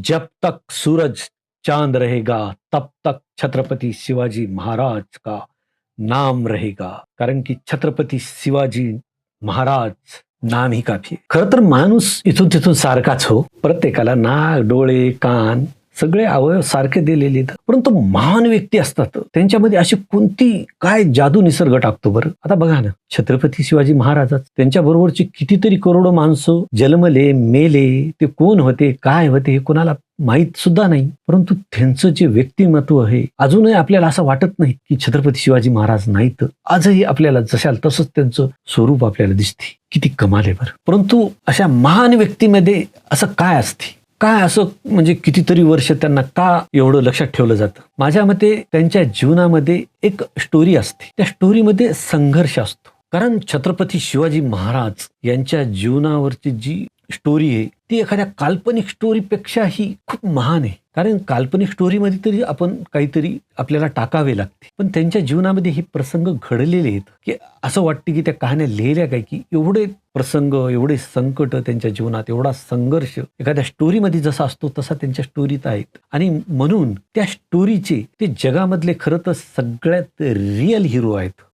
जब तक सूरज चांद रहेगा तब तक छत्रपती शिवाजी महाराज का नाम रहेगा. कारण की छत्रपती शिवाजी महाराज नाम ही काफी आहे. खरं तर माणूस इथून तिथून सारखाच हो. प्रत्येकाला नाक, डोळे, कान सगळे अवयव सारखे दिलेले आहेत. परंतु महान व्यक्ती असतात. त्यांच्यामध्ये अशी कोणती काय जादू निसर्ग टाकतो बरं? आता बघा ना, छत्रपती शिवाजी महाराजच त्यांच्या बरोबरची कितीतरी करोडो माणसं जन्मले, मेले, ते कोण होते, काय होते हे कोणाला माहीत सुद्धा नाही. परंतु त्यांचं जे व्यक्तिमत्व आहे अजूनही आपल्याला असं वाटत नाही की छत्रपती शिवाजी महाराज नाहीत. आजही आपल्याला जशाल तसंच त्यांचं स्वरूप आपल्याला दिसते. किती कमाल आहे बरं. परंतु अशा महान व्यक्तीमध्ये असं काय असते? काय असं म्हणजे कितीतरी वर्ष त्यांना का एवढं लक्षात ठेवलं जातं? माझ्या मते त्यांच्या जीवनामध्ये एक स्टोरी असते. त्या स्टोरीमध्ये संघर्ष असतो. कारण छत्रपती शिवाजी महाराज यांच्या जीवनावरची जी स्टोरी आहे ती एखाद्या काल्पनिक स्टोरीपेक्षाही खूप महान आहे. कारण काल्पनिक स्टोरीमध्ये तरी आपण काहीतरी आपल्याला टाकावे लागते. पण त्यांच्या जीवनामध्ये हे प्रसंग घडलेले आहेत की असं वाटते की त्या कहाण्या लिहिल्या काय की एवढे प्रसंग, एवढे संकट त्यांच्या जीवनात, एवढा संघर्ष एखाद्या स्टोरीमध्ये जसा असतो तसा त्यांच्या स्टोरीत आहेत. आणि म्हणून त्या स्टोरीचे ते जगामधले खरं तर सगळ्यात रिअल हिरो आहेत.